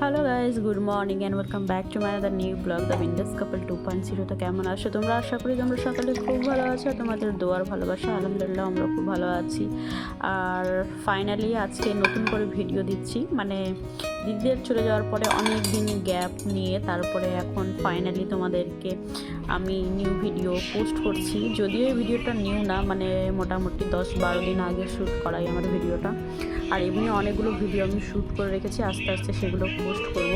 Hello guys, good morning and welcome back to my other new blog the Windows couple 2.0। তো কেমন আছো তোমরা? আশা করি তোমরা সকলে খুব ভালো আছো। তোমাদের দোয়ার ভালোবাসা, আলহামদুলিল্লাহ আমরা খুব ভালো আছি। আর ফাইনালি আজকে নতুন করে ভিডিও দিচ্ছি, মানে দিদিদের চলে যাওয়ার পরে অনেক দিন গ্যাপ নিয়ে তারপরে এখন ফাইনালি তোমাদেরকে আমি নিউ ভিডিও পোস্ট করছি। যদিও এই ভিডিওটা নিউ না, মানে মোটামুটি 10-12 দিন আগে শ্যুট করাই আমার ভিডিওটা। আর এমনি অনেকগুলো ভিডিও আমি শ্যুট করে রেখেছি, আস্তে আস্তে সেগুলো পোস্ট করব।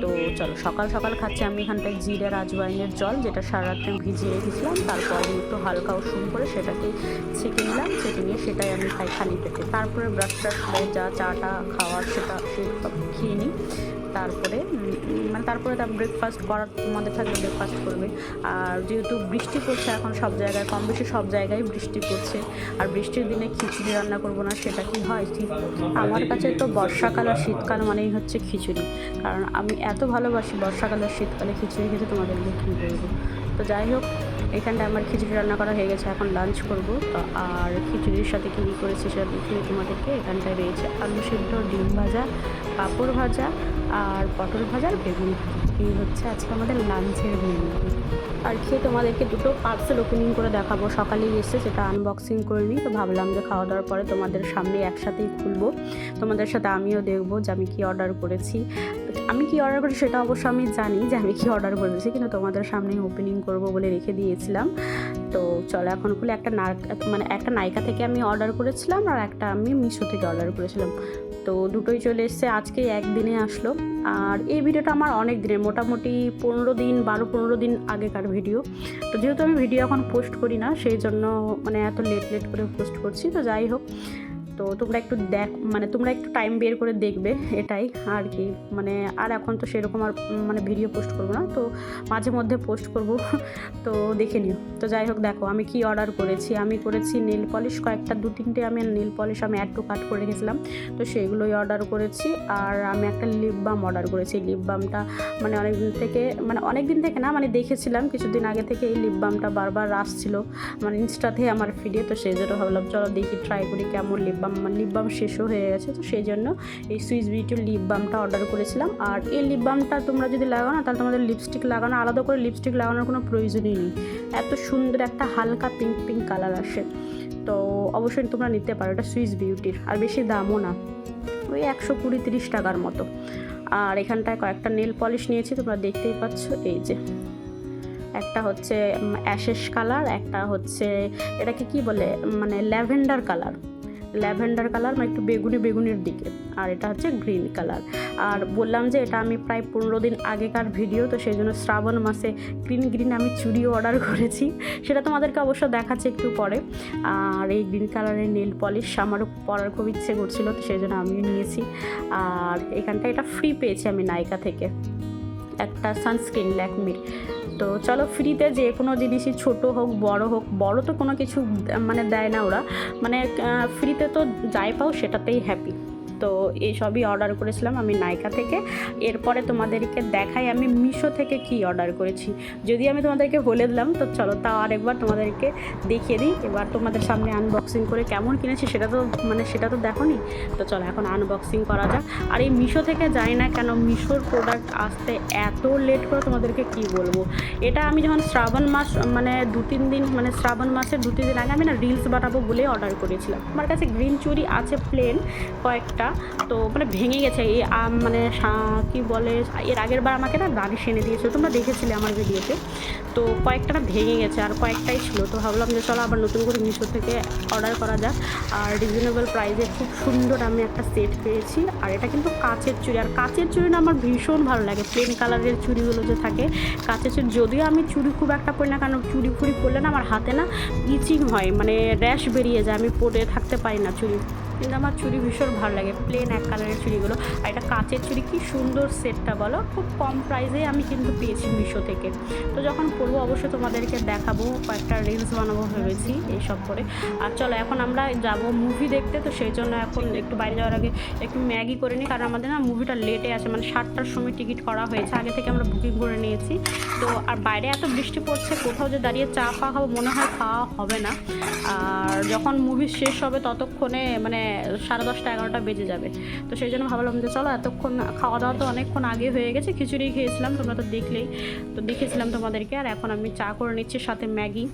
তো চলো, সকাল সকাল খাচ্ছি আমি এখানটায় জিরে আজওয়াইনের জল, যেটা সারা রাত্রে আমি ভিজিয়ে রেখেছিলাম। তারপরে একটু হালকা উষুম করে সেটাকে ছেঁকে নিলাম, ছেঁকে নিয়ে সেটাই আমি খাই খালি পেটে। তারপরে ব্রাশ ট্রাশ করে যা চাটা খাওয়ার সেটা সব খেয়ে নিই। তারপরে তারপরে ব্রেকফাস্ট করার তোমাদের থাকলে ব্রেকফাস্ট করবে। আর যেহেতু বৃষ্টি পড়ছে এখন সব জায়গায়, কম বেশি সব জায়গায় বৃষ্টি পড়ছে, আর বৃষ্টির দিনে খিচুড়ি রান্না করবো না সেটা কি হয়? ঠিক আমার কাছে তো বর্ষাকাল আর শীতকাল মানেই হচ্ছে খিচুড়ি, কারণ আমি এত ভালোবাসি বর্ষাকাল আর শীতকালে খিচুড়ি খেতে, তোমাদেরকে কী বলবো। তো যাই হোক, এখানটা আমার খিচুড়ি রান্না করা হয়ে গেছে, এখন লাঞ্চ করবো। তো আর খিচুড়ির সাথে কী কী করেছি সেটা দেখিয়ে তোমাদেরকে। এখানটায় রয়েছে আলু সিদ্ধ, ডিম ভাজা, পাঁপড় ভাজা আর পটল ভাজার বেগুন ভাজা। এই হচ্ছে আজকে আমাদের লাঞ্চের মেনু। আর খেয়ে তোমাদেরকে দুটো পার্সেল ওপেনিং করে দেখাবো। সকালেই এসে সেটা আনবক্সিং করে নিই, তো ভাবলাম যে খাওয়া দাওয়ার পরে তোমাদের সামনে একসাথেই খুলবো, তোমাদের সাথে আমিও দেখবো যে আমি কী অর্ডার করেছি। আমি কি অর্ডার করি সেটা অবশ্য আমি জানি যে আমি কি অর্ডার করেছি, কিন্তু তোমাদের সামনে ওপেনিং করব বলে রেখে দিয়েছিলাম। তো চলো এখন খুলে একটা নাইকা থেকে আমি অর্ডার করেছিলাম, আর একটা আমি মিশো থেকে অর্ডার করেছিলাম। তো দুটোই চলে এসছে, আজকে একদিনে আসলো। আর এই ভিডিওটা আমার অনেক দিনের, মোটামুটি 15 দিন আগেকার ভিডিও। তো যেহেতু আমি ভিডিও এখন পোস্ট করি না, সেই জন্য এত লেট করে পোস্ট করছি। তো যাই হোক, তো তোমরা একটু তোমরা একটু টাইম বের করে দেখবে, এটাই আর কি। আর এখন তো সেরকম আর ভিডিও পোস্ট করবো না, তো মাঝে মধ্যে পোস্ট করব, তো দেখে নিও। তো যাই হোক, দেখো আমি কি অর্ডার করেছি। আমি করেছি নেল পলিশ, কয়েকটা 2-3টে আমি নেল পলিশ আমি অ্যাড টু কাট করে রেখেছিলাম, তো সেগুলোই অর্ডার করেছি। আর আমি একটা লিপ বাম অর্ডার করেছি। লিপ বামটা অনেক দিন থেকে না, দেখেছিলাম কিছুদিন আগে থেকে এই লিপ বামটা বারবার আসছিল ইনস্টাতে আমার ফিডে। তো সেই জন্য ভাবলাম চলো দেখি, ট্রাই করি কেমন। লিপ বাম শেষও হয়ে গেছে, তো সেই জন্য এই সুইস বিউটির লিপ বামটা অর্ডার করেছিলাম। আর এই লিপ বামটা তোমরা যদি লাগাও না, তাহলে তোমাদের লিপস্টিক লাগানো, আলাদা করে লিপস্টিক লাগানোর কোনো প্রয়োজনই নেই। এত সুন্দর একটা হালকা পিঙ্ক কালার আসে, তো অবশ্যই তোমরা নিতে পারো। এটা সুইস বিউটির, আর বেশি দামও না, ওই 120-30 টাকার মতো। আর এখানটায় কয়েকটা নেল পলিশ নিয়েছি, তোমরা দেখতেই পাচ্ছ। এই যে একটা হচ্ছে অ্যাশেশ কালার, একটা হচ্ছে এটাকে কি বলে ল্যাভেন্ডার কালার, একটু বেগুনির দিকে, আর এটা হচ্ছে গ্রিন কালার। আর বললাম যে এটা আমি প্রায় 15 দিন আগেকার ভিডিও, তো সেই জন্য শ্রাবণ মাসে গ্রিন আমি চুড়িও অর্ডার করেছি, সেটা তোমাদেরকে অবশ্য দেখাচ্ছি একটু পরে। আর এই গ্রিন কালারের নেল পলিশ আমারও পরার খুব ইচ্ছে করছিল, তো সেই জন্য আমিও নিয়েছি। আর এখানটা এটা ফ্রি পেয়েছি আমি নাইকা থেকে, একটা সানস্ক্রিন ল্যাকমির। তো চলো, ফ্রিতে যে কোনো জিনিসই ছোট হোক বড় তো কোনো কিছু দেয় না ওরা, ফ্রিতে তো যাই পাও সেটাতেই হ্যাপি। তো এই সবই অর্ডার করেছিলাম আমি নাইকা থেকে। এরপরে তোমাদেরকে দেখাই আমি মিশো থেকে কি অর্ডার করেছি। যদি আমি তোমাদেরকে বলে দিলাম, তো চলো তাও আরেকবার তোমাদেরকে দেখিয়ে দিই। এবার তোমাদের সামনে আনবক্সিং করে কেমন কিনেছি সেটা তো দেখোনি। তো চলো এখন আনবক্সিং করা যাক। আর এই মিশো থেকে যাই না কেন, মিশোর প্রোডাক্ট আসতে এত লেট করে তোমাদেরকে কি বলবো। এটা আমি যখন শ্রাবণ মাস 2-3 দিন শ্রাবণ মাসের 2-3 দিন আগে আমি রিলস বানাবো বলে অর্ডার করেছিলাম। আমার কাছে গ্রিন চুড়ি আছে প্লেন কয়েকটা, তো ভেঙে গেছে। এই কি বলে, এর আগের বার আমাকে দানিশ এনে দিয়েছিল, তোমরা দেখেছিলে আমার ভিডিওতে। তো কয়েকটা ভেঙে গেছে, আর কয়েকটাই ছিল। তো ভাবলাম যে চলো আবার নতুন করে মিশো থেকে অর্ডার করা যাক। আর রিজনেবল প্রাইসে খুব সুন্দর আমি একটা সেট পেয়েছি। আর এটা কিন্তু কাচের চুড়ি, আর কাচের চুড়ি না আমার ভীষণ ভালো লাগে। প্লেন কালারের চুড়িগুলো যে থাকে কাচের চুড়ি, যদিও আমি চুড়ি খুব একটা পরি না, কারণ চুড়ি পরলে না আমার হাতে ইচিং হয়, র্যাশ বেরিয়ে যায়, আমি পরে থাকতে পারি না চুড়ি। কিন্তু আমার চুড়ি ভীষণ ভালো লাগে, প্লেন এক কালারের চুড়িগুলো। আর এটা কাচের চুড়ি, কি সুন্দর সেটটা বলো। খুব কম প্রাইসে আমি কিন্তু পেয়েছি মিশো থেকে। তো যখন পরবো অবশ্যই তোমাদেরকে দেখাবো, কয়েকটা রিলস বানাবো ভেবেছি এইসব করে। আর চলো এখন আমরা যাব মুভি দেখতে। তো সেই জন্য এখন একটু বাইরে যাওয়ার আগে একটু ম্যাগি করে নিই, কারণ আমাদের মুভিটা লেটে আছে, 7টার সময় টিকিট করা হয়েছে, আগে থেকে আমরা বুকিং করে নিয়েছি। তো আর বাইরে এত বৃষ্টি পড়ছে, কোথাও যে দাঁড়িয়ে চা খাওয়া মনে হয় খাওয়া হবে না। আর যখন মুভি শেষ হবে ততক্ষণে 10:30 11টা বেজে যাবে। তো সেই জন্য ভাবলাম যে চলো এতক্ষণ খাওয়া দাওয়া তো অনেকক্ষণ আগে হয়ে গেছে, খিচুড়ি খেয়েছিলাম, তোমরা তো দেখেছিলাম তোমাদেরকে। আর এখন আমি চা করে নিচ্ছি সাথে ম্যাগি।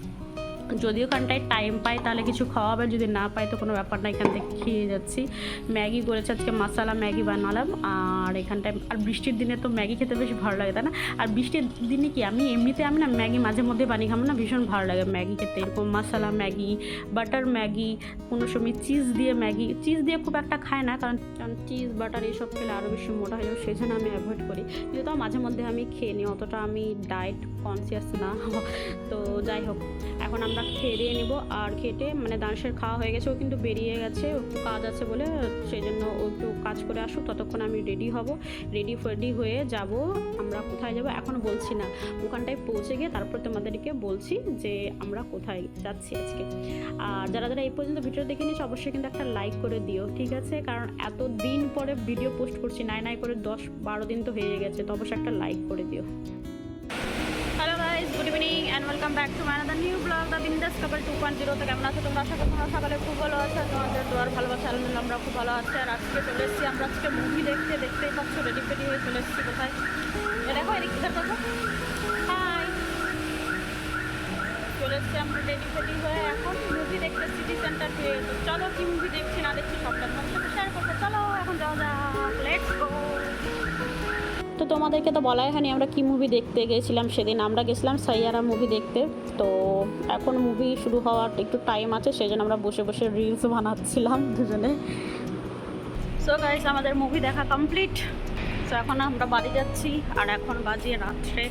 যদি ওখানটায় টাইম পাই তাহলে কিছু খাওয়াবে, যদি না পাই তো কোনো ব্যাপার না, এখান থেকে খেয়ে যাচ্ছি। ম্যাগি করেছে আজকে, মশলা ম্যাগি বানালাম। আর এখানটায় আর বৃষ্টির দিনে তো ম্যাগি খেতে বেশ ভালো লাগে, তাই না? আর বৃষ্টির দিনে কি আমি না ম্যাগি মাঝে মধ্যে বানিয়ে খাবো না, ভীষণ ভালো লাগে ম্যাগি খেতে। এরকম মশলা ম্যাগি, বাটার ম্যাগি, কোনো সময় চিজ দিয়ে ম্যাগি। চিজ দিয়ে খুব একটা খায় না, কারণ চিজ বাটার এইসব খেলে আরও বেশি মোটা হয়ে যাবে, সেই জন্য আমি অ্যাভয়েড করি। কিন্তু তাও মাঝে মধ্যে আমি খেয়ে নিই, অতটা আমি ডায়েট কনসিয়াস না। তো যাই হোক, এখন আমরা খেয়ে দিয়ে নেবো। আর খেটে মানে দানসের খাওয়া হয়ে গেছে, ও কিন্তু বেরিয়ে গেছে, একটু কাজ আছে বলে, সেই জন্য ও একটু কাজ করে আসুক, ততক্ষণ আমি রেডি হব। রেডি হয়ে যাব। আমরা কোথায় যাব এখন বলছি না, ওখানটায় পৌঁছে গিয়ে তারপর তোমাদেরকে বলছি যে আমরা কোথায় যাচ্ছি আজকে। আর যারা যারা এই পর্যন্ত ভিডিও দেখে নিয়েছে অবশ্যই কিন্তু একটা লাইক করে দিও, ঠিক আছে? কারণ এত দিন পরে ভিডিও পোস্ট করছি, নাই করে 10-12 দিন তো হয়ে গেছে, তো অবশ্যই একটা লাইক করে দিও। Hello guys, good evening and welcome back to my another new blog the বিন্দাস কাপল 2.0। তো কেমন আছো তোমরা? আশা করি তোমরা সকালে খুব ভালো আছো, তোমাদের দোয়ার ভালোবাসা আলহামদুলিল্লাহ আমরা খুব ভালো আছি। আর আজকে চলে এসেছি আমরা আজকে মুভি দেখতেই পাচ্ছ, রেডি ফেডি হয়ে চলে এসেছি। কোথায় দেখো, এদিক দেখো, হাই, চলে এসেছি আমরা রেডি ফেডি হয়ে, এখন মুভি দেখতে সিটি সেন্টার হয়ে। তো চলো কি মুভি দেখছি না দেখছি সবটা তোমার সাথে শেয়ার করতে, চলো এখন যাওয়া যাক, লেটস গো। তো তোমাদেরকে তো বলাই হয়নি আমরা কি মুভি দেখতে গেছিলাম সেদিন। আমরা গেছিলাম সাইয়ারা মুভি দেখতে। তো এখন মুভি শুরু হওয়ার একটু টাইম আছে, সেই জন্য আমরা বসে বসে রিলস বানাচ্ছিলাম দুজনে। সো গাইস, আমাদের মুভি দেখা কমপ্লিট। সো এখন আমরা বাড়ি যাচ্ছি। আর এখন বাজে রাত্রে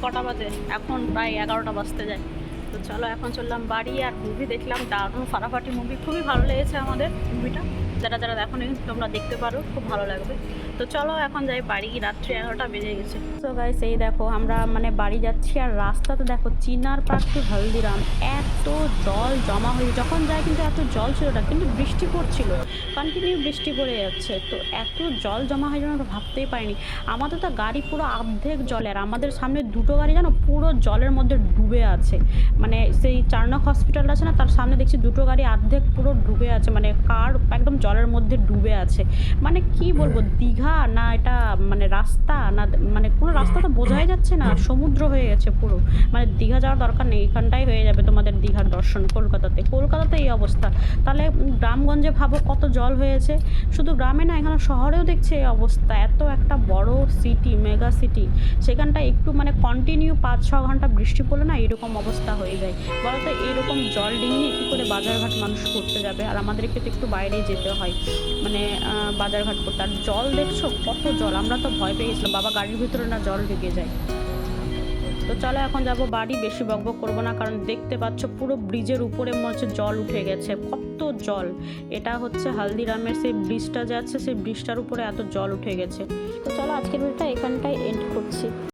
কটা বাজে? এখন প্রায় 11টা বাজতে যায়। তো চলো এখন চললাম বাড়ি। আর মুভি দেখলাম, দারুণ ফাটাফাটি মুভি, খুবই ভালো লেগেছে আমাদের মুভিটা। যারা দেখো নি তোমরা দেখতে পারো, খুব ভালো লাগবে। তো চলো এখন যাই বাড়ি, রাত্রে 11টা বেজে গেছে। তো গাইস এই দেখো আমরা মানে বাড়ি যাচ্ছি। আর রাস্তাতে দেখো চিনার পার্ক টু হলদিরাম এত জল জমা হয়ে, যখন যায় কিন্তু এত জল ছিল না, কিন্তু বৃষ্টি পড়ছিল, কন্টিনিউ বৃষ্টি পড়ে যাচ্ছে। তো এত জল জমা হয়ে যেন ভাবতেই পারিনি। আমাদের তো গাড়ি পুরো অর্ধেক জলে, আর আমাদের সামনে দুটো গাড়ি জানো পুরো জলের মধ্যে ডুবে আছে। মানে সেই চারনক হসপিটালটা আছে না, তার সামনে দেখছি দুটো গাড়ি অর্ধেক পুরো ডুবে আছে, মানে কার একদম জলের মধ্যে ডুবে আছে। মানে কি বলবো, দীঘা না এটা মানে রাস্তা না, মানে কোনো রাস্তা তো বোঝাই যাচ্ছে না, সমুদ্র হয়ে গেছে পুরো। মানে দীঘা যাওয়ার দরকার নেই, এখানটাই হয়ে যাবে তোমাদের দীঘার দর্শন। কলকাতাতে এই অবস্থা, তাহলে গ্রামগঞ্জে ভাবো কত জল হয়েছে। শুধু গ্রামে না, এখানে শহরেও দেখছে এই অবস্থা। এত একটা বড় সিটি, মেগা সিটি, সেখানটা একটু মানে কন্টিনিউ 5-6 ঘন্টা বৃষ্টি পড়লে না এরকম অবস্থা হয়ে যায়। বলতো এইরকম জল ডিঙিয়ে কী করে বাজারঘাট মানুষ করতে যাবে? আর আমাদেরকে তো একটু বাইরেই যেতে হয় মানে বাজারঘাট করতে। আর জল দেখছো কত জল, আমরা তো ভয় পেয়ে গেছিলাম, বাবা গাড়ির ভিতরে না জল ঢুকে যায়। তো চলো এখন যাব বাড়ি, বেশি বকবক করবো না, কারণ দেখতে পাচ্ছ পুরো ব্রিজের উপরে মনে হচ্ছে জল উঠে গেছে, কত জল। এটা হচ্ছে হলদিরামের সেই ব্রিজটা যে আছে, সেই ব্রিজটার উপরে এত জল উঠে গেছে। তো চলো আজকের ভিডিওটা এখানটায় এন্ড করছি।